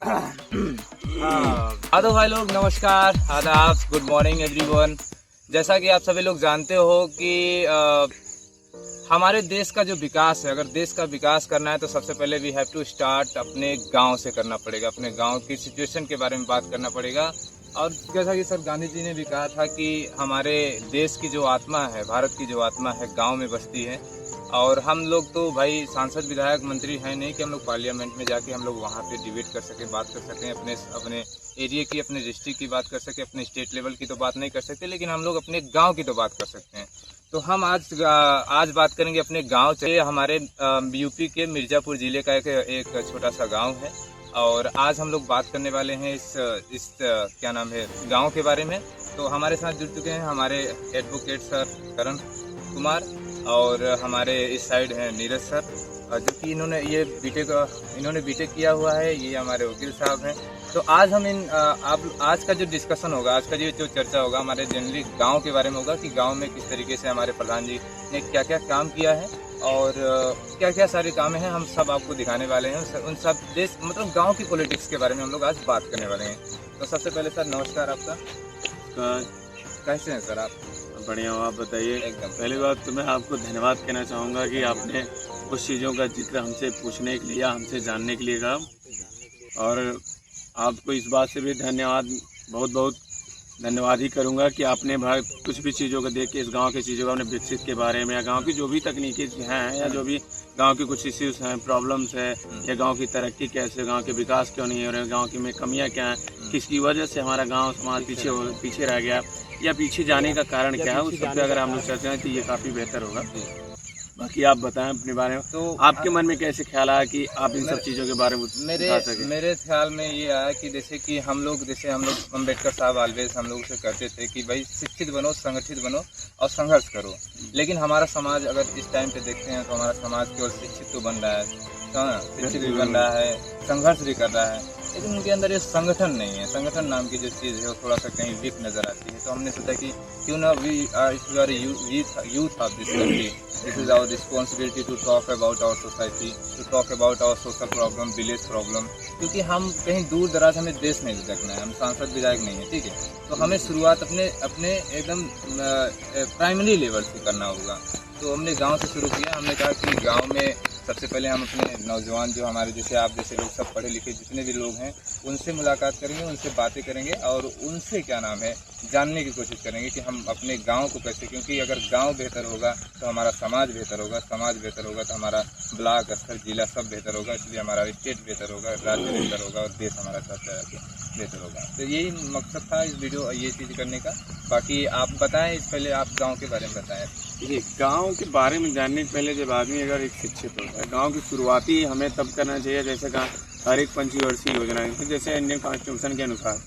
हाँ तो भाई लोग नमस्कार, आदाब, गुड मॉर्निंग एवरीवन। जैसा कि आप सभी लोग जानते हो कि हमारे देश का जो विकास है, अगर देश का विकास करना है तो सबसे पहले वी हैव टू स्टार्ट अपने गांव से करना पड़ेगा। अपने गांव की सिचुएशन के बारे में बात करना पड़ेगा। और जैसा कि सर गांधी जी ने भी कहा था कि हमारे देश की जो आत्मा है, भारत की जो आत्मा है, गांव में बसती है। और हम लोग तो भाई सांसद, विधायक, मंत्री हैं नहीं कि हम लोग पार्लियामेंट में जाके हम लोग वहाँ पे डिबेट कर सकें, बात कर सकें, अपने एरिया की, अपने डिस्ट्रिक्ट की बात कर सकें, अपने स्टेट लेवल की तो बात नहीं कर सकते, लेकिन हम लोग अपने गांव की तो बात कर सकते हैं। तो हम आज बात करेंगे अपने गांव से। हमारे यूपी के मिर्जापुर जिले का एक छोटा सा गांव है और आज हम लोग बात करने वाले हैं इस क्या नाम है, गांव के बारे में। तो हमारे साथ जुड़ चुके हैं हमारे एडवोकेट सर करण कुमार और हमारे इस साइड हैं नीरज सर, जो कि इन्होंने बीटेक किया हुआ है। ये हमारे वकील साहब हैं। तो आज हम आज का जो डिस्कशन होगा, आज का जो चर्चा होगा, हमारे जनरली गांव के बारे में होगा कि गांव में किस तरीके से हमारे प्रधान जी ने क्या क्या काम किया है और क्या क्या सारे काम हैं, हम सब आपको दिखाने वाले हैं। उन सब देश मतलब गांव की पॉलिटिक्स के बारे में हम लोग आज बात करने वाले हैं। तो सबसे पहले सर नमस्कार आपका। कैसे हैं सर आप? बढ़िया हो, आप बताइए। एकदम। पहली बात तो मैं आपको धन्यवाद कहना चाहूँगा कि आपने कुछ चीज़ों का जिक्र हमसे पूछने के लिए, हमसे जानने के लिए कहा। और आपको इस बात से भी बहुत बहुत धन्यवाद ही करूँगा कि आपने भाई कुछ भी चीज़ों को देख के, इस गांव की चीज़ों को अपने विकसित के बारे में, या गांव की जो भी तकनीकी हैं, या जो भी गांव के कुछ इश्यूज हैं, प्रॉब्लम्स है, या गांव की तरक्की कैसे, गांव के विकास क्यों नहीं हो रहे, गांव की में कमियां क्या हैं, किसकी वजह से हमारा गांव समाज पीछे रह गया, या पीछे जाने का कारण क्या है, उस सब पे अगर हम लोग चर्चा करें तो ये काफ़ी बेहतर होगा। बाकी आप बताएं अपने बारे में। तो आपके मन में कैसे ख्याल आया कि आप इन सब चीज़ों के बारे में बता सकें? मेरे ख्याल में ये आया कि जैसे हम लोग अम्बेडकर साहब ऑलवेज हम लोग से कहते थे कि भाई शिक्षित बनो, संगठित बनो और संघर्ष करो। लेकिन हमारा समाज अगर इस टाइम पे देखते हैं तो हमारा समाज केवल शिक्षित तो बन रहा है, शिक्षित भी बन रहा है, संघर्ष भी कर रहा है, लेकिन उनके अंदर ये संगठन नहीं है। संगठन नाम की जो चीज़ है वो थोड़ा सा कहीं वीक नज़र आती है। तो हमने सोचा कि क्यों ना youth of this country, this is our responsibility to talk about our society, to talk about our social problem, village problem. क्योंकि हम कहीं दूर दराज हमें देश नहीं देखना है, हम सांसद विधायक नहीं है, ठीक है। तो हमें शुरुआत अपने एकदम प्राइमरी लेवल से करना होगा। तो हमने गांव से शुरू किया। हमने कहा कि गांव में सबसे पहले हम अपने नौजवान, जो हमारे जैसे आप जैसे लोग, सब पढ़े लिखे जितने भी लोग हैं, उनसे मुलाकात करेंगे, उनसे बातें करेंगे और उनसे क्या नाम है जानने की कोशिश करेंगे कि हम अपने गांव को कैसे, क्योंकि अगर गांव बेहतर होगा तो हमारा समाज बेहतर होगा, समाज बेहतर होगा तो हमारा ब्लॉक स्तर, जिला सब बेहतर होगा, इसलिए हमारा स्टेट बेहतर होगा, राज्य बेहतर होगा और देश हमारा साथ बेहतर होगा। तो यही मकसद था इस वीडियो, ये चीज़ करने का। बाकी आप बताएं, इस पहले आप गाँव के बारे में बताएं। देखिए, गांव के बारे में जानने से पहले जब आदमी अगर एक शिक्षित होता है, गांव की शुरुआती हमें तब करना चाहिए जैसे कहा हर एक पंचवर्षीय योजना है, जैसे इंडियन कॉन्स्टिट्यूशन के अनुसार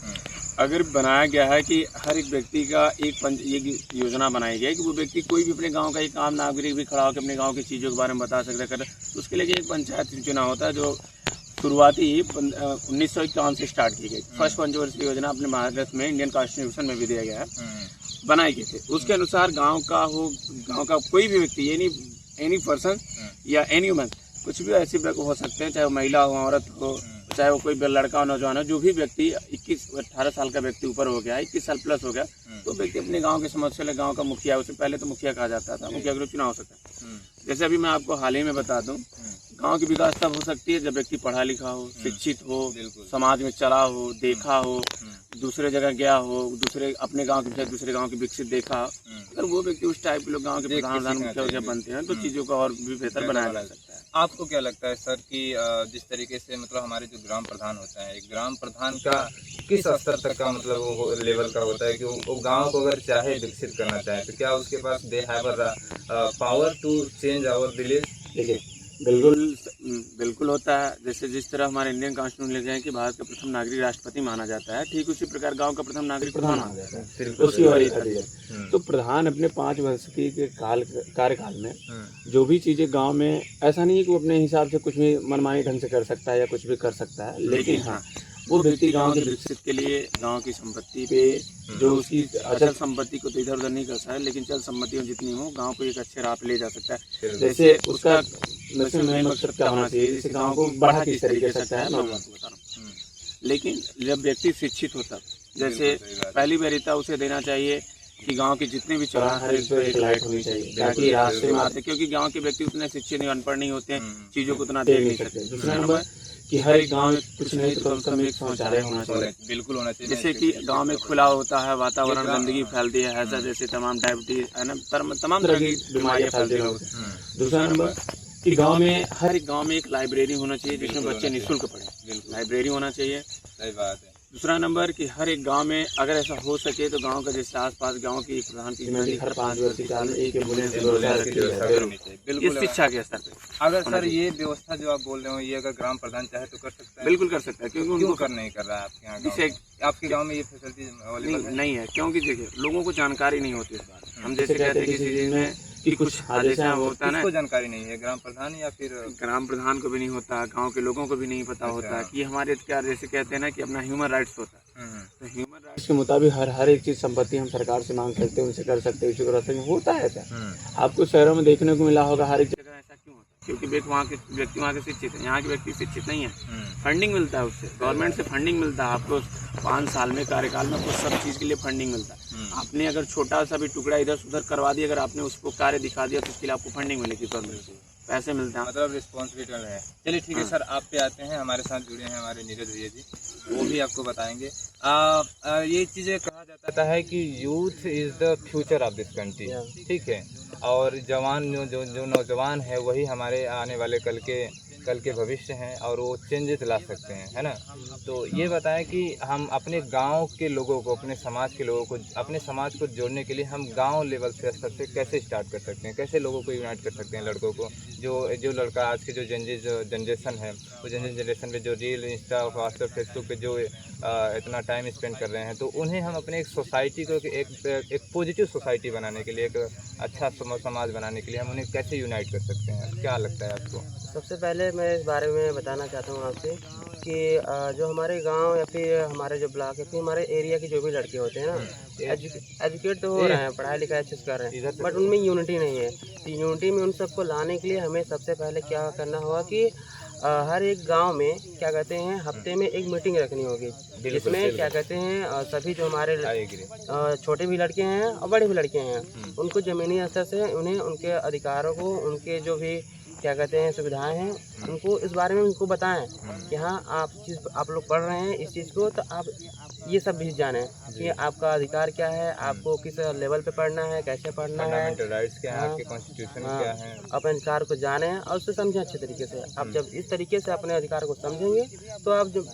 अगर बनाया गया है कि हर एक व्यक्ति का एक योजना बनाई गई है कि वो व्यक्ति कोई भी अपने गांव का एक आम नागरिक भी खड़ा होकर अपने गांव की चीज़ों के बारे में बता सकता है। तो उसके लिए एक पंचायत चुनाव होता है जो शुरुआती 1951 से स्टार्ट की गई। फर्स्ट पंचवर्षीय योजना अपने भारत में इंडियन कॉन्स्टिट्यूशन में भी दिया गया है, बनाए गए थे। उसके अनुसार गांव का कोई भी व्यक्ति, एनी पर्सन या एनी वुमन, कुछ भी ऐसे हो सकते हैं, चाहे वो महिला हो, औरत हो, चाहे वो कोई लड़का हो, नौजवान हो, जो भी व्यक्ति 18 साल का व्यक्ति ऊपर हो गया, 21 साल प्लस हो गया, तो व्यक्ति अपने गांव की समस्या ले, गांव का मुखिया, उससे पहले तो मुखिया कहा जाता था, मुखिया का चुनाव हो सकता है। जैसे अभी मैं आपको हाल ही में बता दूं, गांव की विकास तब हो सकती है जब व्यक्ति पढ़ा लिखा हो, शिक्षित हो, समाज में चला हो, देखा हो, दूसरे जगह गया हो, अपने गांव के दूसरे गांव के विकसित देखा। अगर वो व्यक्ति उस टाइप के लोग गांव के प्रधान मुखिया बनते हैं तो चीज़ों को और भी बेहतर बनाया जा सकता है। आपको क्या लगता है सर कि जिस तरीके से मतलब हमारे जो ग्राम प्रधान होता है, ग्राम प्रधान का किस स्तर तक का मतलब वो लेवल का होता है कि वो गांव को अगर चाहे विकसित करना चाहे तो क्या उसके पास they have power to change our village? देखिए, बिल्कुल होता है। जैसे जिस तरह हमारे इंडियन कॉन्स्टिट्यूशन लिखे हैं कि भारत का प्रथम नागरिक राष्ट्रपति माना जाता है, ठीक उसी प्रकार गांव का प्रथम नागरिक प्रधान माना जाता है। उसकी वाली तो प्रधान अपने 5 वर्ष के कार्यकाल में जो भी चीज़ें गांव में, ऐसा नहीं है कि वो अपने हिसाब से कुछ भी मनमानी ढंग से कर सकता है या कुछ भी कर सकता है, लेकिन हाँ, वो व्यक्ति गांव के विकसित के लिए गांव की संपत्ति पे, जो उसकी अचल संपत्ति को तो इधर उधर नहीं कर सकता है, लेकिन चल संपत्तियों जितनी हो गांव को एक अच्छे राह पे ले जा सकता है। जैसे उसका मेन मकसद क्या होना चाहिए, जैसे गांव को बढ़ा किस तरीके से सकता है, मैं आपको बता रहा हूँ। लेकिन जब व्यक्ति शिक्षित होता, जैसे पहली वरीयता उसे देना चाहिए कि गांव के जितने भी चौराहे हर एक पर एक लाइट होनी चाहिए, ताकि रास्ते में आते, क्योंकि गांव के व्यक्ति उतने शिक्षित नहीं, अनपढ़ नहीं होते हैं, चीजों को उतना देख नहीं सकते। दूसरा नंबर कि हर एक गांव में कुछ नहीं तो कम से कम एक शौचालय होना चाहिए, बिल्कुल होना चाहिए, जैसे कि गांव में खुला होता है, वातावरण गंदगी फैलती है, ऐसा जैसे तमाम डायबिटीज है ना, तमाम तरह की बीमारियां फैलती है। दूसरा नंबर कि गांव में हर एक गांव में एक लाइब्रेरी होना चाहिए जिसमें बच्चे निःशुल्क पढ़ें, लाइब्रेरी होना चाहिए। सही बात है। दूसरा नंबर कि हर एक गांव में अगर ऐसा हो सके तो गांव का जैसे आसपास गांव की प्रधान की जिम्मेदारी हर 5 वर्ष के साल में एक एम्बुलेंस की व्यवस्था रखी जाए, बिल्कुल शिक्षा के स्तर पे। अगर सर ये व्यवस्था जो आप बोल रहे हो ये अगर ग्राम प्रधान चाहे तो कर सकता है? बिल्कुल कर सकता है, क्योंकि उनको कर नहीं कर रहा है आपके यहाँ जैसे आपके गांव में ये फैसिलिटी नहीं है, क्योंकि देखिए लोगों को जानकारी नहीं होती इस बारे। हम जैसे कहते हैं किसी चीज में कि कुछ हादसा होता है ना, जानकारी नहीं है, ग्राम प्रधान या फिर ग्राम प्रधान को भी नहीं होता, गांव के लोगों को भी नहीं पता होता कि हमारे क्या, जैसे कहते हैं ना कि अपना ह्यूमन राइट्स होता है, तो ह्यूमन राइट्स के मुताबिक हर एक चीज संपत्ति हम सरकार से मांग सकते हैं, उनसे कर सकते हैं, कर सकते हैं, होता है ऐसा। आपको शहरों में देखने को मिला होगा, हर एक जगह ऐसा क्यों होता है? क्योंकि वहाँ के व्यक्ति वहाँ के शिक्षित है, यहाँ के व्यक्ति शिक्षित नहीं है, फंडिंग मिलता है उससे, गवर्नमेंट से फंडिंग मिलता है आपको, 5 साल में कार्यकाल में आपको सब चीज के लिए फंडिंग मिलता है। आपने अगर छोटा सा भी टुकड़ा इधर उधर करवा दिया, अगर आपने उसको कार्य दिखा दिया तो उसके लिए आपको फंडिंग मिलेगी, गवर्नमेंट से पैसे मिलते हैं, मतलब रिस्पॉन्सिबिलिटी है। चलिए ठीक है सर, आप पे आते हैं, हमारे साथ जुड़े हैं हमारे नीरज भैया जी, वो भी आपको बताएंगे। ये चीज़ें कहा जाता है कि youth is the future of this country, ठीक है, और जवान जो नौजवान है वही हमारे आने वाले कल के भविष्य हैं और वो चेंजेस ला सकते हैं, है ना। तो ये बताएं कि हम अपने गांव के लोगों को, अपने समाज के लोगों को, अपने समाज को जोड़ने के लिए हम गांव लेवल से स्तर से कैसे स्टार्ट कर सकते हैं, कैसे लोगों को यूनाइट कर सकते हैं, लड़कों को, जो लड़का आज के जो जनरेशन है, वो जनरेशन में जो रील, इंस्टा, व्हाट्सएप, फेसबुक पे जो इतना टाइम स्पेंड कर रहे हैं, तो उन्हें हम अपने एक सोसाइटी को एक पॉजिटिव सोसाइटी बनाने के लिए, एक अच्छा समाज बनाने के लिए हम उन्हें कैसे यूनाइट कर सकते हैं, क्या लगता है आपको? सबसे पहले मैं इस बारे में बताना चाहता हूँ आपसे कि जो हमारे गांव या फिर हमारे जो ब्लॉक या फिर हमारे एरिया के जो भी लड़के होते हैं ना, एजुकेट तो हो रहे हैं, पढ़ाई लिखाई अच्छे से कर रहे हैं, बट उनमें यूनिटी नहीं है। तो यूनिटी में उन सबको लाने के लिए हमें सबसे पहले क्या करना होगा कि हर एक गांव में क्या कहते हैं हफ्ते में एक मीटिंग रखनी होगी, जिसमें क्या कहते हैं सभी जो हमारे छोटे भी लड़के हैं और बड़े भी लड़के हैं, उनको ज़मीनी स्तर से उन्हें उनके अधिकारों को, उनके जो भी क्या कहते हैं सुविधाएं हैं, उनको इस बारे में उनको बताएं कि हाँ आप लोग पढ़ रहे हैं इस चीज़ को, तो आप ये सब भी जानें कि आपका अधिकार क्या है, आपको किस लेवल पे पढ़ना है, कैसे पढ़ना है, राइट्स क्या है, आपके कॉन्स्टिट्यूशन क्या है, अपने अधिकार को जानें और उसे समझें अच्छे तरीके से। आप जब इस तरीके से अपने अधिकार को समझेंगे तो आप जो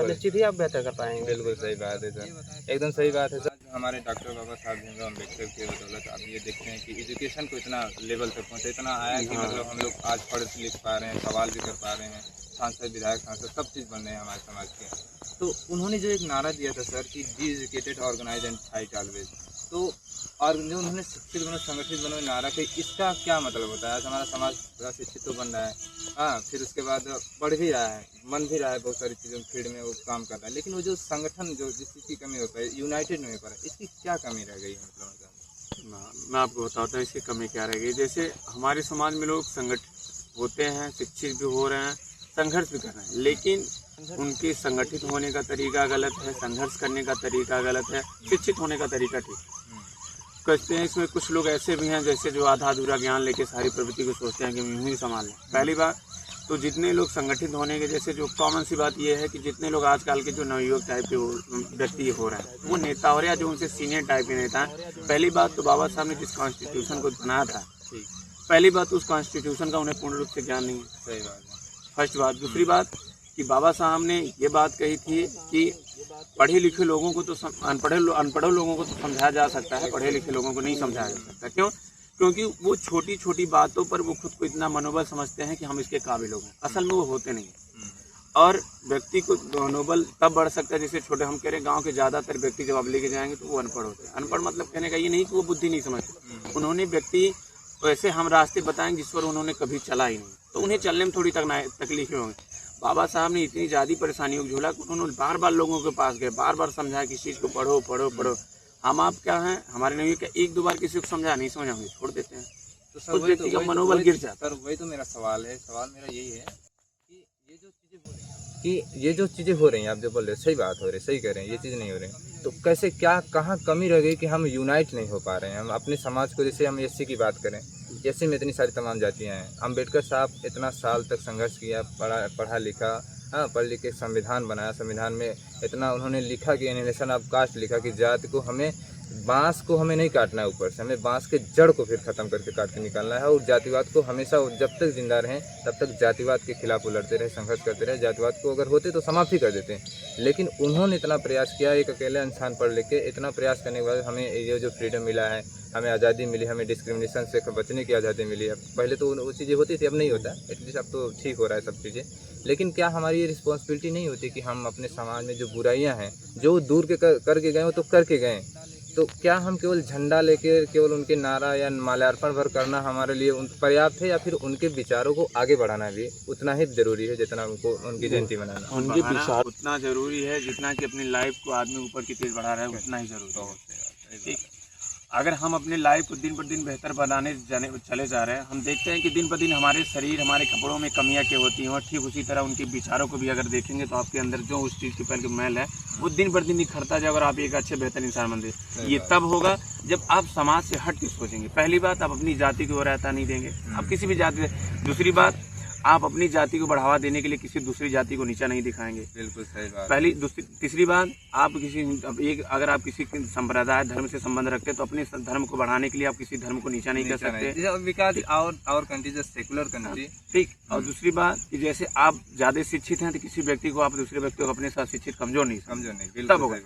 निश्चित ही आप बेहतर कर पाएंगे। बिल्कुल सही बात है सर, एकदम सही बात है सर। हमारे डॉक्टर बाबा साहब भीमराव अम्बेडकर की बदौलत आप ये देखते हैं कि एजुकेशन को इतना लेवल तक पहुँचा, इतना आया कि मतलब हम लोग आज पढ़ लिख पा रहे हैं, सवाल भी कर पा रहे हैं, सांसद, विधायक, सांसद सब चीज़ बन रहे हैं हमारे समाज के। तो उन्होंने जो एक नारा दिया था सर कि be educated, organise and fight always, तो और जो उन्होंने शिक्षित बनो, संगठित बनो नारा के, इसका क्या मतलब होता है? आज हमारा समाज थोड़ा शिक्षित तो बन रहा है, हाँ, फिर उसके बाद बढ़ भी रहा है, मन भी रहा है, बहुत सारी चीज़ों फील्ड में वो काम कर रहा है, लेकिन वो जो संगठन जो जिस चीज़ की कमी हो पाई, यूनाइटेड नहीं हो पा रहा है, इसकी क्या कमी रह गई है? मतलब मैं आपको बताता हूँ इसकी कमी क्या रह गई। जैसे हमारे समाज में लोग संगठित होते हैं, शिक्षित भी हो रहे हैं, संघर्ष भी कर रहे हैं, लेकिन उनके संगठित होने का तरीका गलत है, संघर्ष करने का तरीका गलत है, शिक्षित होने का तरीका ठीक कहते हैं। इसमें कुछ लोग ऐसे भी हैं जैसे जो आधा अधूरा ज्ञान लेके सारी प्रवृत्ति को सोचते हैं कि यूं ही संभाल लें। पहली बात तो जितने लोग संगठित होने के, जैसे जो कॉमन सी बात यह है कि जितने लोग आजकल के जो नवयुवक टाइप के व्यक्ति हो रहे हैं वो नेता हो रहे हैं, जो उनसे सीनियर टाइप के नेता हैं। पहली बात तो बाबा साहब ने जिस कॉन्स्टिट्यूशन को बनाया था, पहली बात तो उस कॉन्स्टिट्यूशन का उन्हें पूर्ण रूप से ज्ञान नहीं है, सही बात है, फर्स्ट बात। दूसरी बात कि बाबा साहब ने ये बात कही थी कि पढ़े लिखे लोगों को तो अनपढ़े लोगों को तो समझाया जा सकता है, पढ़े लिखे लोगों को नहीं समझाया जा सकता। क्यों? क्योंकि वो छोटी छोटी बातों पर वो खुद को इतना मनोबल समझते हैं कि हम इसके काबिल हो गए, असल में वो होते नहीं। और व्यक्ति को मनोबल तब बढ़ सकता है जैसे छोटे, हम कह रहे हैं गाँव के ज़्यादातर व्यक्ति जब आप लेके जाएंगे तो वो अनपढ़ होते हैं। अनपढ़ मतलब कहने का ये नहीं कि वो बुद्धि नहीं समझते, उन्होंने व्यक्ति वैसे हम रास्ते बताएंगे जिस पर उन्होंने कभी चला ही नहीं, तो उन्हें चलने में थोड़ी तकलीफें होंगी। बाबा साहब ने इतनी ज़्यादा परेशानियों को झेला कि उन्होंने बार बार लोगों के पास गए, बार बार समझाया कि इस चीज़ को पढ़ो पढ़ो पढ़ो। हम आप क्या हैं, हमारे नहीं क्या एक दो बार किसी को समझा नहीं समझा होंगे छोड़ देते हैं, तो सर व्यक्ति का मनोबल गिर जाता है। सर वही तो मेरा सवाल है, सवाल मेरा यही है कि ये जो चीज़ें हो रही हैं कि ये जो चीज़ें हो रही हैं, आप जो बोल रहे हैं सही बात हो रही है, सही कह रहे हैं, ये चीज़ नहीं हो रही, तो कैसे क्या कहाँ कमी रह गई कि हम यूनाइट नहीं हो पा रहे हैं हम अपने समाज को। जैसे हम एससी की बात करें, एससी में इतनी सारी तमाम जातियाँ हैं। अम्बेडकर साहब इतना साल तक संघर्ष किया, पढ़ा लिखा, हाँ पढ़ लिख के संविधान बनाया। संविधान में इतना उन्होंने लिखा कि एनिमेशन ऑफ कास्ट लिखा कि जाति को हमें, बांस को हमें नहीं काटना है ऊपर से, हमें बांस के जड़ को फिर ख़त्म करके काट के निकालना है। और जातिवाद को हमेशा जब तक जिंदा रहें तब तक जातिवाद के खिलाफ वो लड़ते रहे, संघर्ष करते रहे। जातिवाद को अगर होते तो समाप्त ही कर देते हैं, लेकिन उन्होंने इतना प्रयास किया, एक अकेले इंसान पढ़ लिख के इतना प्रयास करने के बाद हमें ये जो फ्रीडम मिला है, हमें आज़ादी मिली, हमें डिस्क्रिमिनेशन से बचने की आज़ादी मिली। अब पहले तो वो चीज़ें होती थी, अब नहीं होता, एटलीस्ट अब तो ठीक हो रहा है सब चीज़ें। लेकिन क्या हमारी ये रिस्पॉन्सिबिलिटी नहीं होती कि हम अपने समाज में जो बुराइयां हैं, जो दूर के करके गए वो तो करके गए, तो क्या हम केवल झंडा लेके केवल उनके नारा या माल्यार्पण भर करना हमारे लिए पर्याप्त है, या फिर उनके विचारों को आगे बढ़ाना भी उतना ही जरूरी है जितना उनको उनकी जयंती मनाना? उनके विचार उतना जरूरी है जितना कि अपनी लाइफ को आदमी ऊपर की तेज बढ़ा रहा है, उतना ही जरूरी है। ठीक, अगर हम अपने लाइफ को दिन पर दिन बेहतर बनाने चले जा रहे हैं, हम देखते हैं कि दिन पर दिन हमारे शरीर, हमारे कपड़ों में कमियां क्या होती हैं, और ठीक उसी तरह उनके विचारों को भी अगर देखेंगे तो आपके अंदर जो उस चीज़ के पहले मैल है वो दिन पर दिन निखरता जाएगा और आप एक अच्छे बेहतर इंसान बन दें। ये तब होगा जब आप समाज से हट के सोचेंगे। पहली बात, आप अपनी जाति की ओर रहता नहीं देंगे, आप किसी भी जाति से। दूसरी बात, आप अपनी जाति को बढ़ावा देने के लिए किसी दूसरी जाति को नीचा नहीं दिखाएंगे। बिल्कुल सही बात। पहली तीसरी बात, आप अगर आप किसी संप्रदाय धर्म से संबंध रखते हैं तो अपने धर्म को बढ़ाने के लिए आप किसी धर्म को नीचा नहीं कर सकते। Because our country is secular country. ठीक। और दूसरी बात कि जैसे आप ज्यादा शिक्षित हैं तो किसी व्यक्ति को आप दूसरे व्यक्ति को अपने साथ शिक्षित कमजोर नहीं। तब होगा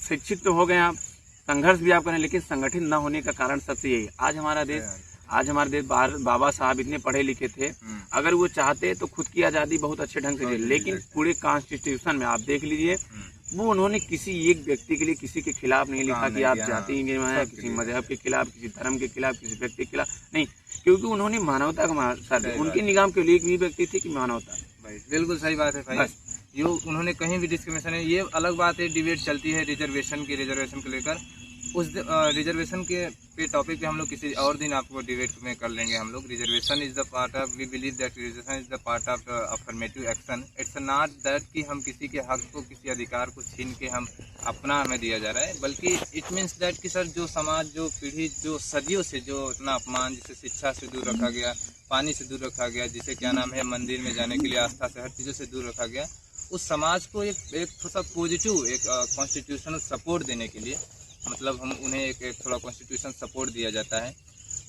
शिक्षित तो हो गए आप, संघर्ष भी आप करें, लेकिन संगठित न होने का कारण सबसे यही। आज हमारे देश बाबा साहब इतने पढ़े लिखे थे, अगर वो चाहते तो खुद की आज़ादी बहुत अच्छे ढंग से दे, लेकिन पूरे कॉन्स्टिट्यूशन में आप देख लीजिए, वो उन्होंने किसी एक व्यक्ति के लिए किसी के खिलाफ नहीं लिखा कि आप जाति में हैं, किसी मजहब के खिलाफ, किसी धर्म के खिलाफ, किसी व्यक्ति के खिलाफ नहीं, क्योंकि उन्होंने मानवता का साथ, उनके निगाम के लिए एक भी व्यक्ति थी कि मानवता। बिल्कुल सही बात है भाई। यो उन्होंने कहीं भी डिस्क्रिमिनेशन है, ये अलग बात है, डिबेट चलती है रिजर्वेशन को लेकर। उस रिजर्वेशन के टॉपिक पे हम लोग किसी और दिन आपको डिबेट में कर लेंगे हम लोग। Reservation is the part of, we believe that reservation is the part of affirmative action. It's not that कि हम किसी के हक को, किसी अधिकार को छीन के हम अपना हमें दिया जा रहा है, बल्कि इट मीन्स दैट कि सर जो समाज, जो पीढ़ी, जो सदियों से जो इतना अपमान, जिसे शिक्षा से दूर रखा गया, पानी से दूर रखा गया, जिसे क्या नाम है मंदिर में जाने के लिए आस्था से हर चीज़ों से दूर रखा गया, उस समाज को एक थोड़ा सा पॉजिटिव एक कॉन्स्टिट्यूशनल सपोर्ट देने के लिए, मतलब हम उन्हें एक थोड़ा कॉन्स्टिट्यूशन सपोर्ट दिया जाता है।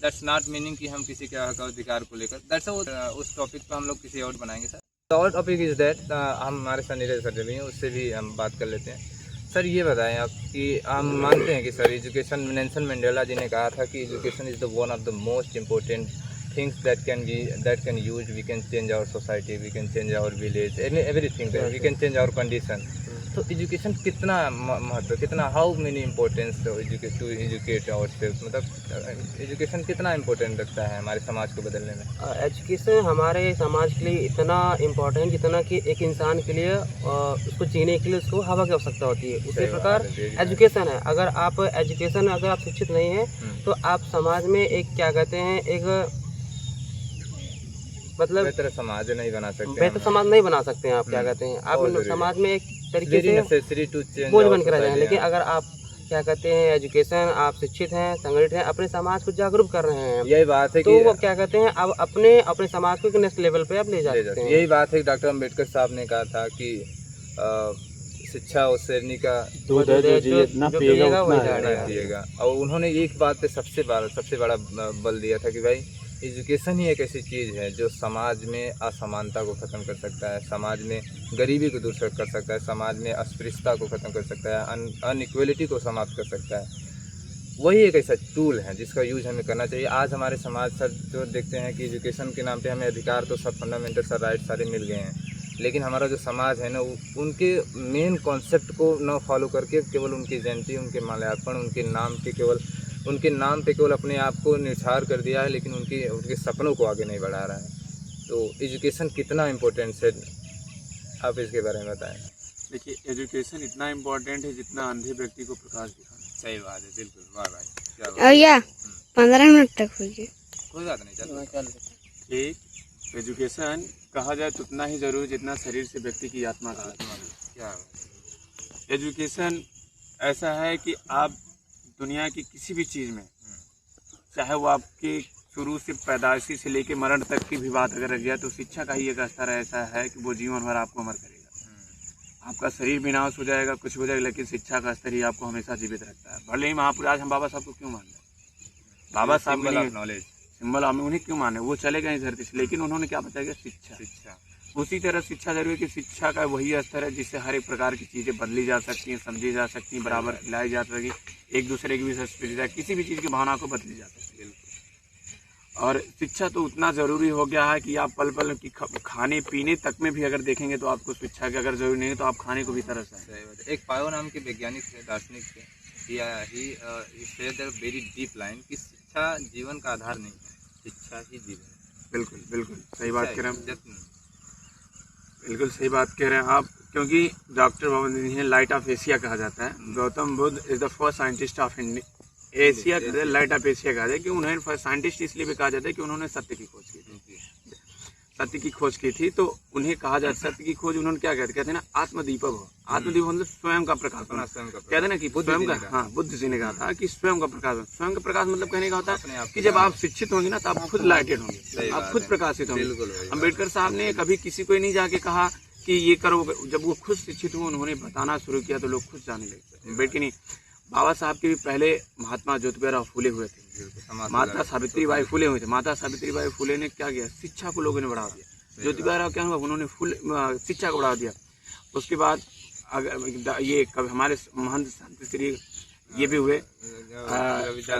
दैट्स नॉट मीनिंग कि हम किसी के हक अधिकार को लेकर, दैट्स उस टॉपिक पर हम लोग किसी और बनाएंगे सर। और टॉपिक इज दैट, हम हमारे साथ नीरज सर भी हैं, उससे भी हम बात कर लेते हैं। सर ये बताएं आप कि हम मानते हैं कि सर एजुकेशन, नेल्सन मंडेला जी ने कहा था कि education is the one of the most important things that can use, we can change our society, we can change our village, everything that we can change our condition. तो education कितना महत्व, कितना, how many importance to educate ourselves, मतलब education कितना important रखता है हमारे समाज को बदलने में? एजुकेशन हमारे समाज के लिए इतना इम्पोर्टेंट जितना कि एक इंसान के लिए उसको जीने के लिए उसको हवा की आवश्यकता होती है, उसी प्रकार एजुकेशन है। अगर आप शिक्षित नहीं हैं तो आप समाज में एक क्या कहते हैं, एक मतलब बेहतर समाज नहीं बना सकते, बेहतर समाज नहीं बना सकते हैं आप, क्या कहते हैं, आप समाज में एक तरीके से बोझ बन कर रह जाए। लेकिन अगर आप क्या कहते हैं एजुकेशन, आप शिक्षित हैं, संगठित हैं, अपने समाज को जागरूक कर रहे हैं, यही बात है तो वो क्या कहते हैं अब अपने समाज को एक नेक्स्ट लेवल पे आप ले जा सकते हैं। यही बात है कि डॉक्टर अम्बेडकर साहब ने कहा था कि शिक्षा उस श्रेणी का दूध है जो जितना पिएगा उतना पिएगा। और उन्होंने एक बात पे सबसे बड़ा बल दिया था कि भाई एजुकेशन ही एक ऐसी चीज़ है जो समाज में असमानता को ख़त्म कर सकता है, समाज में गरीबी को दूर कर सकता है, समाज में अस्पृश्यता को ख़त्म कर सकता है, अनइक्वलिटी को समाप्त कर सकता है। वही एक ऐसा टूल है जिसका यूज़ हमें करना चाहिए। आज हमारे समाज सर जो देखते हैं कि एजुकेशन के नाम पे हमें अधिकार तो सब फंडामेंटल सर राइट सारे मिल गए हैं, लेकिन हमारा जो समाज है ना, उनके मेन कॉन्सेप्ट को न फॉलो करके केवल उनकी जयंती, उनके माल्यार्पण, उनके नाम पे केवल अपने आप को निछार कर दिया है, लेकिन उनके सपनों को आगे नहीं बढ़ा रहा है। तो एजुकेशन कितना इम्पोर्टेंट है, आप इसके बारे में बताएं। देखिए, एजुकेशन इतना इम्पोर्टेंट है जितना अंधे व्यक्ति को प्रकाश दिखाना। सही बात है, बिल्कुल। वाह भाई, क्या बात। 15 मिनट तक हो गए, कोई बात नहीं, चलो। एक एजुकेशन कहा जाए तो उतना ही जरूरी जितना शरीर से व्यक्ति की आत्मा का। क्या एजुकेशन ऐसा है कि आप दुनिया की किसी भी चीज़ में, चाहे वो आपके शुरू से पैदाइशी से लेकर मरण तक की भी बात अगर रह जाए, तो शिक्षा का ही एक स्तर ऐसा है कि वो जीवन भर आपको अमर करेगा। आपका शरीर विनाश हो जाएगा, कुछ हो जाएगा, लेकिन शिक्षा का स्तर ही आपको हमेशा जीवित रखता है। भले ही महापुरुष, आज हम बाबा साहब को क्यों मान रहे हैं? बाबा साहब नॉलेज सिंबल, हम उन्हें क्यों माने? वो चले गए इस धरती से, लेकिन उन्होंने क्या बताया? शिक्षा। उसी तरह शिक्षा जरूरी है कि शिक्षा का वही स्तर है जिससे हर एक प्रकार की चीज़ें बदली जा सकती हैं, समझी जा सकती हैं, बराबर खिलाई जा सके, एक दूसरे की भी संस्कृति, किसी भी चीज़ की भावना को बदली जा सकती है। और शिक्षा तो उतना ज़रूरी हो गया है कि आप पल पल की खाने पीने तक में भी अगर देखेंगे तो आपको शिक्षा की अगर जरूरी नहीं है तो आप खाने को भी तरस है। एक पायो नाम के वैज्ञानिक थे, दार्शनिक थे, he said a very deep line कि शिक्षा जीवन का आधार नहीं है, शिक्षा ही जीवन है। बिल्कुल बिल्कुल सही बात कह रहे हैं, बिल्कुल सही बात कह रहे हैं आप, क्योंकि डॉक्टर मोहम्मद इन्हें लाइट ऑफ एशिया कहा जाता है। Gautam Buddha is the first scientist of Asia, light of Asia कहा जाता है कि उन्हें फर्स्ट साइंटिस्ट इसलिए भी कहा जाता है कि उन्होंने सत्य की खोज की थी। सत्य की खोज की थी तो उन्हें कहा जाता है सत्य की खोज उन्होंने क्या कहते हैं ना, आत्मदीपक हो। आत्मदीपक मतलब स्वयं का प्रकाश होना, कहते हैं ना कि स्वयं का, हाँ बुद्ध जी ने कहा था कि स्वयं का प्रकाश। स्वयं का प्रकाश मतलब कहने का होता है कि जब आप शिक्षित होंगे ना तो आप खुद लाइटेड होंगे, आप खुद प्रकाशित होंगे। अम्बेडकर साहब ने कभी किसी को नहीं जाके कहा कि ये करो, जब वो खुद शिक्षित हुए उन्होंने बताना शुरू किया तो लोग खुद जाने लगे। अम्बेडकर नहीं, बाबा साहब के भी पहले महात्मा ज्योतिबा फुले हुए थे, माता सावित्री बाई फुले हुए थे। माता सावित्री बाई फुले ने क्या किया? शिक्षा को लोगों ने बढ़ावा दिया। ज्योतिबा राव क्या हुआ? उन्होंने शिक्षा को बढ़ावा दिया। उसके बाद ये हमारे महंत संत श्री ये भी हुए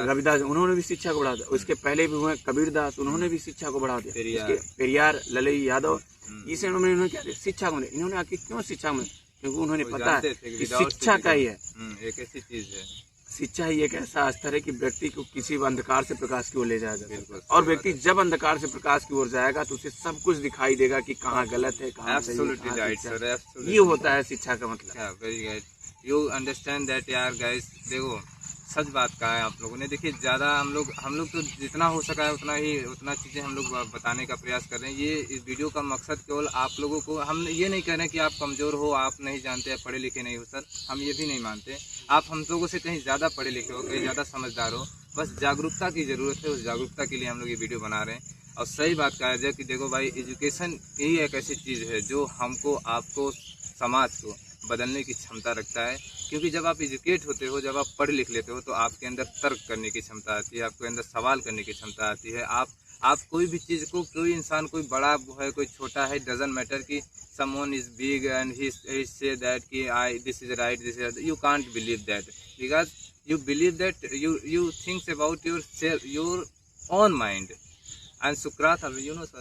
रविदास, उन्होंने भी शिक्षा को बढ़ा दिया। उसके पहले भी हुए कबीरदास, उन्होंने भी शिक्षा को बढ़ा दिया। पेरियार, ललई यादव, इसे उन्होंने क्या दिया? शिक्षा को। इन्होंने आखिर क्यों शिक्षा में? क्योंकि उन्होंने पता है कि शिक्षा का ही है, एक ऐसी चीज है, शिक्षा ही एक ऐसा स्तर है कि व्यक्ति को किसी अंधकार से प्रकाश की ओर ले जाएगा। और व्यक्ति जब अंधकार से प्रकाश की ओर जाएगा तो उसे सब कुछ दिखाई देगा कि कहाँ गलत है, कहाँ सही है। ये होता है शिक्षा का मतलब। Very good, you understand that यार गाइस। देखो सच बात कहा है आप लोगों ने। देखिए ज़्यादा हम लोग तो जितना हो सका है उतना चीज़ें हम लोग बताने का प्रयास कर रहे हैं। ये इस वीडियो का मकसद केवल आप लोगों को, हम ये नहीं कह रहे हैं कि आप कमज़ोर हो, आप नहीं जानते, आप पढ़े लिखे नहीं हो। सर हम ये भी नहीं मानते आप हम लोगों से कहीं ज़्यादा पढ़े लिखे हो, कहीं ज़्यादा समझदार हो। बस जागरूकता की ज़रूरत है, उस जागरूकता के लिए हम लोग ये वीडियो बना रहे हैं। और सही बात कहा जाए कि देखो भाई, एजुकेशन यही एक ऐसी चीज़ है जो हमको, आपको, समाज को बदलने की क्षमता रखता है। क्योंकि जब आप एजुकेट होते हो, जब आप पढ़ लिख लेते हो, तो आपके अंदर तर्क करने की क्षमता आती है, आपके अंदर सवाल करने की क्षमता आती है। आप कोई भी चीज़ को, कोई इंसान, कोई बड़ा है कोई छोटा है, डजंट मैटर कि someone is big and he says that कि I this is right, this is, you can't believe that because you believe that you thinks about your own mind. And Socrates, you know, sir,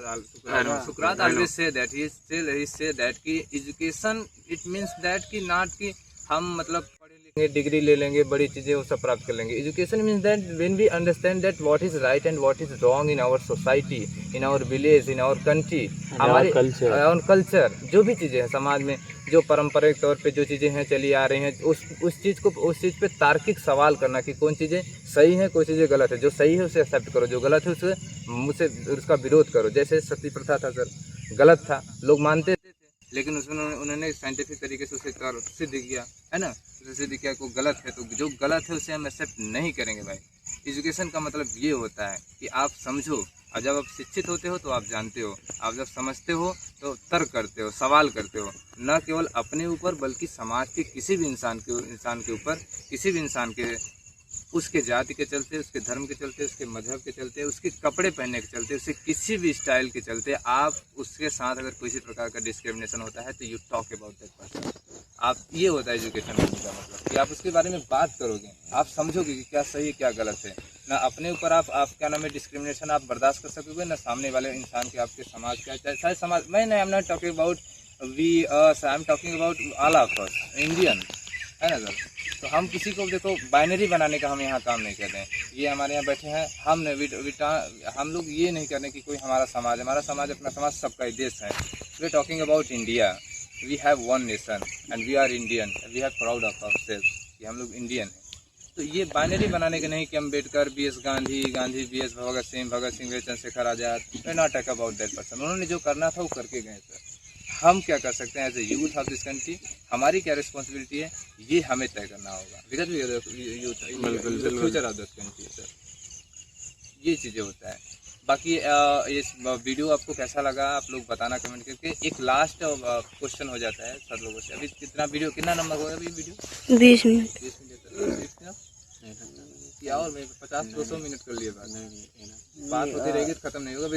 Socrates always say that he say that कि education it means that कि not कि हम मतलब पढ़े लिखेंगे, degree ले लेंगे, बड़ी चीज़ें वो सब प्राप्त कर लेंगे. Education means that when we understand that what is right and what is wrong in our society, in our village, in our country, हमारे कल्चर, जो भी चीज़ें हैं समाज में, जो पारंपरिक तौर पे जो चीज़ें हैं चली आ रही हैं, उस चीज़ पे तार्किक सवाल करना कि कौन चीज़ें सही है, कोई चीज़ें गलत है. जो सही है उसे एक्सेप्ट करो, जो गलत है उसका विरोध करो. जैसे सती प्रथा था सर, गलत था, लोग मानते थे, लेकिन उसमें उन्होंने साइंटिफिक तरीके से उसे सिद्ध किया, है ना, उसे सिद्ध किया को गलत है, तो जो गलत है उसे हम एक्सेप्ट नहीं करेंगे भाई. एजुकेशन का मतलब ये होता है कि आप समझो, और जब आप शिक्षित होते हो तो आप जानते हो, आप जब समझते हो तो तर्क करते हो, सवाल करते हो, न केवल अपने ऊपर बल्कि समाज के किसी भी इंसान के ऊपर, किसी भी इंसान के, उसके जाति के चलते, उसके धर्म के चलते, उसके मजहब के चलते, उसके कपड़े पहनने के चलते, उसके किसी भी स्टाइल के चलते, आप उसके साथ अगर किसी प्रकार का डिस्क्रिमिनेशन होता है तो you talk about that person. आप, ये होता है एजुकेशन का मतलब कि आप उसके बारे में बात करोगे, आप समझोगे कि क्या सही है क्या गलत है. ना अपने ऊपर आप क्या नाम है डिस्क्रिमिनेशन आप बर्दाश्त कर सकोगे, ना सामने वाले इंसान के, आपके समाज का, चाहे समाज, मैं I am not talking about we us, I am talking about all of us Indian, है ना सर. तो हम किसी को देखो बाइनरी बनाने का हम यहाँ काम नहीं कर रहे हैं. ये हमारे यहाँ बैठे हैं, हम लोग ये नहीं कर रहे कि कोई हमारा समाज अपना समाज सबका ही देश है. We are talking about India. We have one nation and we are Indian. We have proud of ourself कि हम लोग इंडियन हैं. तो ये बाइनरी बनाने के नहीं कि अम्बेडकर BS गांधी, गांधी BS भगत सिंह वीर Chandrashekhar Azad, we not talk about that person. उन्होंने जो करना था वो करके गए सर। हम क्या कर सकते हैं as a youth of this country, हमारी क्या रिस्पॉन्सिबिलिटी है, ये हमें तय करना होगा, because youth future of this country sir. ये चीज़ें होता है। बाकी इस वीडियो आपको कैसा लगा आप लोग बताना कमेंट करके। एक लास्ट क्वेश्चन हो जाता है सर लोगों से, अभी कितना नंबर होगा अभी वीडियो? 20 मिनट। 20 मिनट या और मैं 50-200 मिनट कर लिए बात होती रहेगी तो खत्म नहीं होगा।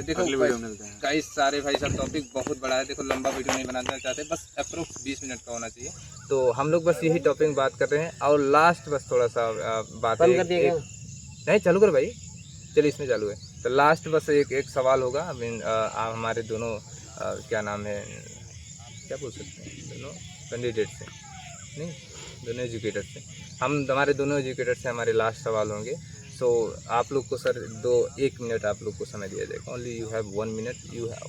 देखो कई सारे भाई साहब टॉपिक बहुत बड़ा है, देखो लंबा वीडियो नहीं बनाना चाहते, बस अप्रोक्स 20 मिनट का होना चाहिए। तो हम लोग बस यही टॉपिक बात कर रहे हैं। और लास्ट बस थोड़ा सा बात नहीं चालू कर भाई, चलिए इसमें चालू है। तो लास्ट बस एक सवाल होगा। हमारे दोनों क्या नाम है, क्या बोल सकते हैं, दोनों कैंडिडेट से नहीं, दोनों एजुकेटर से, हमारे दोनों एजुकेटर से हमारे लास्ट सवाल होंगे। सो आप लोग को सर 1 मिनट आप लोग को समय दिया जाएगा। Only you have 1 minute,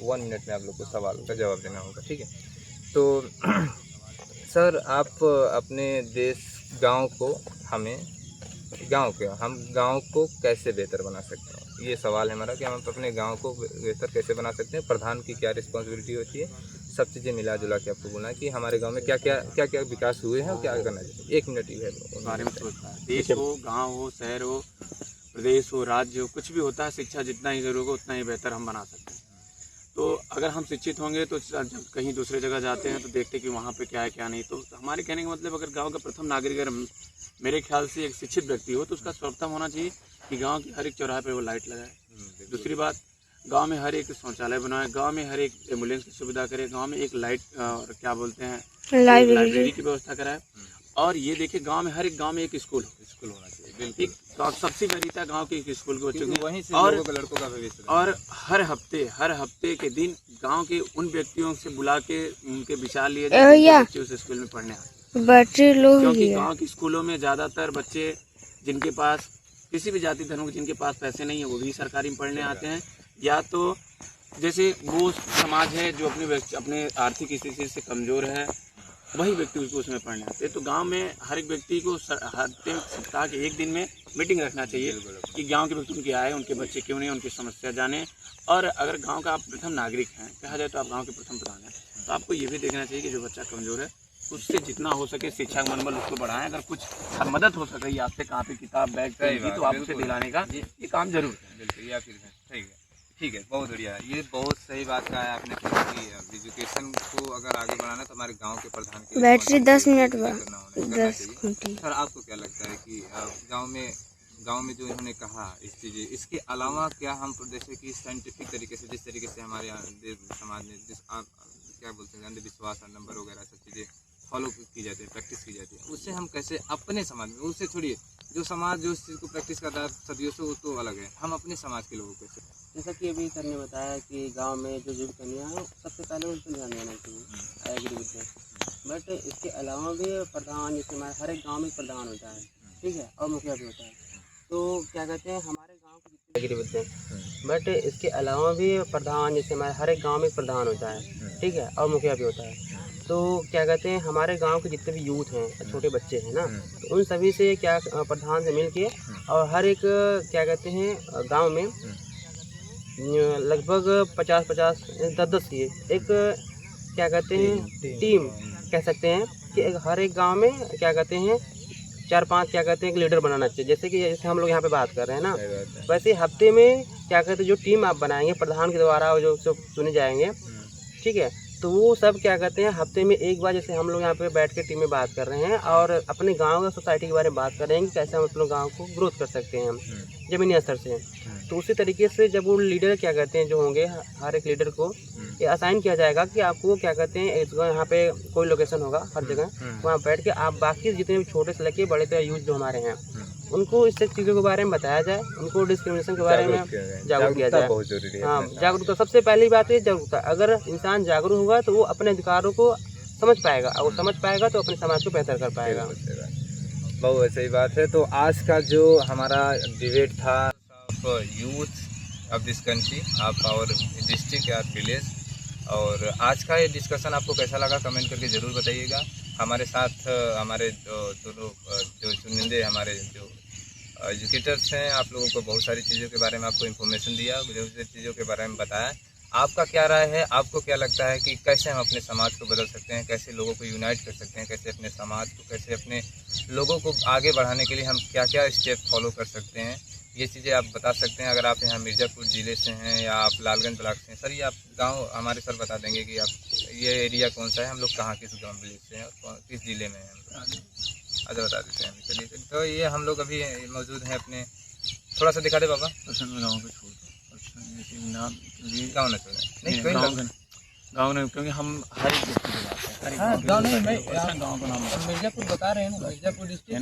1 minute में आप लोग को सवाल का जवाब देना होगा, ठीक है? तो सर आप अपने देश गांव को हम गांव को कैसे बेहतर बना सकते हैं, ये सवाल है हमारा कि हम अपने गांव को बेहतर कैसे बना सकते हैं। प्रधान की क्या रिस्पॉन्सिबिलिटी होती है, सब चीज़ें मिला जुला के आपको बोलना है कि हमारे गांव में क्या क्या विकास हुए हैं और क्या करना चाहिए। 1 मिनट ही है बारे में सोचता है। देश हो, गांव हो, शहर हो, प्रदेश हो, राज्य हो, कुछ भी होता है, शिक्षा जितना ही जरूर होगा उतना ही बेहतर हम बना सकते हैं। तो अगर हम शिक्षित होंगे तो जब कहीं दूसरे जगह जाते हैं तो देखते हैं कि वहाँ पे क्या है क्या नहीं। तो हमारे कहने का मतलब अगर गांव का प्रथम नागरिक अगर मेरे ख्याल से एक शिक्षित व्यक्ति हो तो उसका सर्वप्रथम होना चाहिए कि गांव की हर एक चौराहे पे वो लाइट लगाए। दूसरी बात, गांव में हर एक शौचालय बनाए, गांव में हर एक एम्बुलेंस की सुविधा करे, गांव में एक लाइट और क्या बोलते हैं लाइब्रेरी की व्यवस्था कराए। और ये देखिए गांव में हर एक गांव में एक स्कूल होना चाहिए। बिल्कुल सबसे पहली था गांव के एक स्कूल के बच्चों की, वहीं से लड़कों का भविष्य। और हर हफ्ते के दिन गांव के उन व्यक्तियों से बुला के उनके विचार लिए जाए बच्चे उस स्कूल में पढ़ने आते, बच्चे लोग, क्योंकि गांव के स्कूलों में ज्यादातर बच्चे जिनके पास किसी भी जाति धर्म के जिनके पास पैसे नहीं है वो भी सरकारी में पढ़ने आते हैं, या तो जैसे वो समाज है जो अपने आर्थिक स्थिति से कमजोर है वही व्यक्ति उसको उसमें पढ़ने आते हैं। तो गांव में हर एक व्यक्ति को सप्ताह के एक दिन में मीटिंग रखना चाहिए कि गांव के व्यक्ति उनके आए, उनके बच्चे क्यों नहीं, उनकी समस्या जाने। और अगर गांव का आप प्रथम नागरिक हैं, कहा जाए तो आप गांव के प्रथम प्रधान हैं, तो आपको ये भी देखना चाहिए कि जो बच्चा कमजोर है उससे जितना हो सके शिक्षा मनोबल उसको बढ़ाएं। अगर कुछ मदद हो सके आपसे, कापी किताब बैग तो आप उसे दिलाने का ये काम जरूर है। बिल्कुल, या फिर ठीक है, बहुत बढ़िया। ये बहुत सही बात कहा है आपने कि एजुकेशन को अगर आगे बढ़ाना तो हमारे गांव के प्रधान की बैटरी 10 मिनट सर आपको क्या लगता है कि गांव में जो इन्होंने कहा इस चीज़ें, इसके अलावा क्या हम जैसे कि साइंटिफिक तरीके से जिस तरीके से हमारे समाज में जिस आप क्या बोलते हैं अंधविश्वास नंबर वगैरह सब चीज़ें फॉलो की जाती है, प्रैक्टिस की जाती है, उससे हम कैसे अपने समाज में, उससे छोड़िए जो समाज जो इस चीज़ को प्रैक्टिस करता है सदियों से वो तो अलग है, हम अपने समाज के लोगों को जैसा कि अभी सर ने बताया कि गांव में जो युवा कन्या है सबसे पहले उन पर ध्यान देना चाहिए। I agree with that. But इसके अलावा भी प्रधान, जैसे हमारे हर एक गांव में प्रधान होता है, ठीक है, और मुखिया भी होता है। तो क्या कहते हैं हमारे गांव के एग्री विद दैट। बट इसके अलावा भी प्रधान, जैसे हमारे हर एक गाँव में प्रधान होता है, ठीक है, और मुखिया भी होता है। तो क्या कहते हैं हमारे गांव के जितने भी यूथ हैं, छोटे बच्चे हैं ना, तो उन सभी से क्या प्रधान से मिल के और हर एक क्या कहते हैं गांव में लगभग 50-50 10-10 की एक क्या कहते हैं टीम कह सकते हैं कि हर एक गांव में क्या कहते हैं 4-5 क्या कहते हैं एक लीडर बनाना चाहिए। जैसे हम लोग यहाँ पे बात कर रहे हैं ना, वैसे हफ्ते में क्या कहते हैं जो टीम आप बनाएंगे प्रधान के द्वारा जो चुने जाएंगे, ठीक है, तो वो सब क्या कहते हैं हफ्ते में एक बार, जैसे हम लोग यहाँ पे बैठ के टीम में बात कर रहे हैं और अपने गांव या सोसाइटी के बारे में बात कर रहे हैं कि कैसे हम अपने गांव को ग्रोथ कर सकते हैं हम ज़मीनी स्तर से। तो उसी तरीके से जब वो लीडर क्या कहते हैं जो होंगे, हर एक लीडर को ये असाइन किया जाएगा कि आपको क्या कहते हैं यहाँ पे कोई लोकेशन होगा हर जगह, वहाँ बैठ के आप बाकी जितने भी छोटे से लेके बड़े तक यूथ जो हमारे हैं उनको इस चीज़ों के बारे में बताया जाए, उनको डिस्क्रिमिनेशन के बारे में जागरूक किया जाए। बहुत जरूरी है। हाँ, जागरूकता सबसे पहली बात है जागरूकता। अगर इंसान जागरूक होगा तो वो अपने अधिकारों को समझ पाएगा, और वो समझ पाएगा तो अपने समाज को बेहतर कर पाएगा। बहुत सही बात है। तो आज का जो हमारा डिबेट था youth of this country, of our district या विलेज, और आज का ये डिस्कशन आपको कैसा लगा कमेंट करके ज़रूर बताइएगा। हमारे साथ हमारे जो लोग जो चुनिंदे हमारे जो एजुकेटर्स हैं, आप लोगों को बहुत सारी चीज़ों के बारे में आपको इन्फॉर्मेशन दिया, बहुत सारी चीज़ों के बारे में बताया। आपका क्या राय है? आपको क्या लगता है कि कैसे हम अपने समाज को बदल सकते हैं, कैसे लोगों को यूनाइट कर सकते हैं, कैसे अपने समाज को, कैसे अपने लोगों को आगे बढ़ाने के लिए हम क्या क्या स्टेप फॉलो कर सकते हैं, ये चीज़ें आप बता सकते हैं। अगर आप यहाँ मिर्ज़ापुर ज़िले से हैं या आप लालगंज ब्लॉक से हैं, सर ये आप गांव हमारे सर बता देंगे कि आप ये एरिया कौन सा है, हम लोग कहाँ किस गाँव विलेज से हैं और किस ज़िले में हैं। अच्छा बता देते हैं। चलिए तो ये हम लोग अभी मौजूद हैं अपने, थोड़ा सा दिखा दे बाबा। गाँव न छोड़े नहीं गाँव नहीं, क्योंकि हम हर एक व्यक्ति को जाते हैं। हाँ, गाँव नहीं, मैं गाँव का नाम मिर्ज़ापुर बता रहे हैं ना, मिर्ज़ापुर डिस्ट्रिक्ट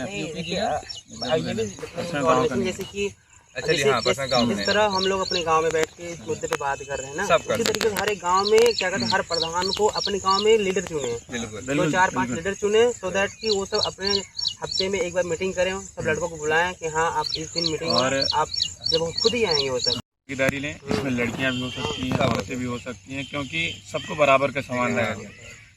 जैसे कि अच्छा जी, हाँ, पर्सनल गाँव में जिस तरह हम लोग अपने गांव में बैठ के इस मुद्दे पे बात कर रहे हैं ना, सब कर इसी तरीके से हर एक गांव में क्या कहते हैं, हर प्रधान को अपने गांव में लीडर चुने, बिल्कुल तो 4-5 लीडर चुने, सो दैट कि वो सब अपने हफ्ते में एक बार मीटिंग करें, सब लड़कों को बुलाएं कि हाँ आप इस दिन मीटिंग, और आप जब वो खुद ही आएंगे वो सब भागीदारी लें। इसमें लड़कियां भी हो सकती हैं, औरतें भी हो सकती हैं, क्योंकि सबको बराबर का समान रहेगा।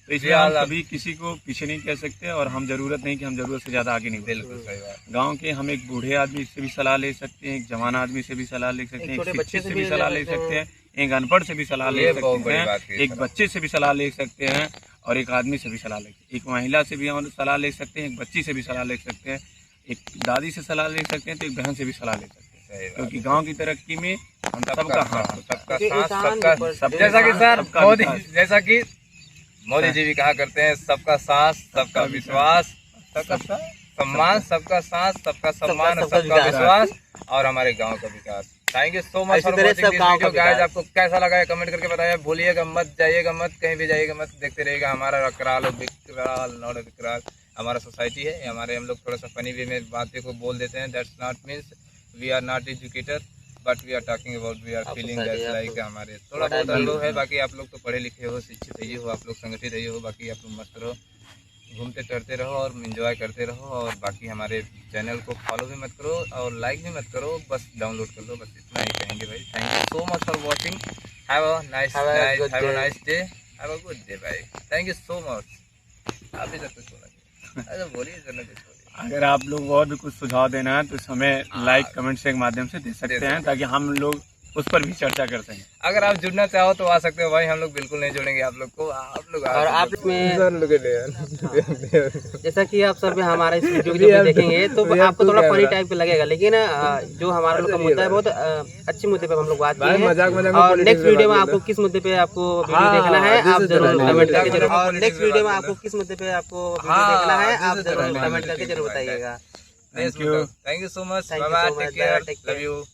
तो इसलिए हम कभी किसी को पीछे नहीं कह सकते, और हम जरूरत नहीं कि हम जरूरत से ज्यादा आगे नहीं। बिल्कुल सही बात। गांव के हम एक बूढ़े आदमी से भी सलाह ले सकते हैं, एक जवान आदमी से भी सलाह ले सकते हैं, एक शिक्षित से भी सलाह ले सकते हैं, एक अनपढ़ से भी सलाह ले सकते हैं, एक बच्चे से भी सलाह ले सकते हैं, और एक आदमी से भी सलाह ले सकते हैं, एक महिला से भी हम सलाह ले सकते हैं, एक बच्ची से भी सलाह ले सकते हैं, एक दादी से सलाह ले सकते हैं, तो एक बहन से भी सलाह ले सकते हैं। क्योंकि गांव की तरक्की में हम सबका हाथ, सबका साथ, सबका जैसा कि सर मोदी, जैसा कि मोदी जी भी कहा करते हैं, सबका साथ, सबका विश्वास, सबका सम्मान, सबका साथ, सबका सम्मान, सबका विश्वास, और हमारे गांव का विकास। Thank you so much for watching this video guys. आपको कैसा लगा है कमेंट करके बताइए। भूलिएगा मत, जाइएगा मत, कहीं भी जाइएगा मत, देखते रहिएगा हमारा विकराल, नॉट विकराल हमारा सोसाइटी है। हमारे हम लोग थोड़ा सा फनी वे में बातें को बोल देते हैं। That's not means we are not educator, but we are talking about, we are feeling that's like हमारे थोड़ा बहुत अनुभव है। बाकी आप लोग तो पढ़े लिखे हो, शिक्षित रहिए हो, आप लोग संगठित रहिए हो, बाकी आप लोग मस्त रहो, घूमते करते रहो और एंजॉय करते रहो। और बाकी हमारे चैनल को फॉलो भी मत करो और लाइक भी मत करो, बस डाउनलोड कर लो, बस इतना ही कहेंगे भाई। Thank you so much for watching, have a nice day, have a good day भाई। Thank you so much. आप भी सब कुछ बोला, अरे बोलिए जरा कुछ बोलिए। अगर आप लोग और भी कुछ सुझाव देना है तो हमें लाइक कमेंट से के माध्यम से दे सकते हैं, ताकि हम लोग उस पर भी चर्चा कर सकें। अगर आप जुड़ना चाहो तो आ सकते हो भाई, हम लोग बिल्कुल नहीं जोड़ेंगे आप लोग को। आप लोग और आप में जैसा कि आप सब हमारा इस वीडियो को जब देखेंगे तो आपको थोड़ा फनी टाइप का लगेगा, लेकिन जो हमारा लोग का मुद्दा है बहुत अच्छे मुद्दे पे हम लोग बात किए हैं। और नेक्स्ट वीडियो में आपको किस मुद्दे पे आपको वीडियो देखना है आप जरूर कमेंट करके जरूर, और नेक्स्ट वीडियो में आपको किस मुद्दे पे आपको वीडियो देखना है आप जरूर कमेंट करके जरूर बताइएगा। Thank you so much, bye bye, take care, love you.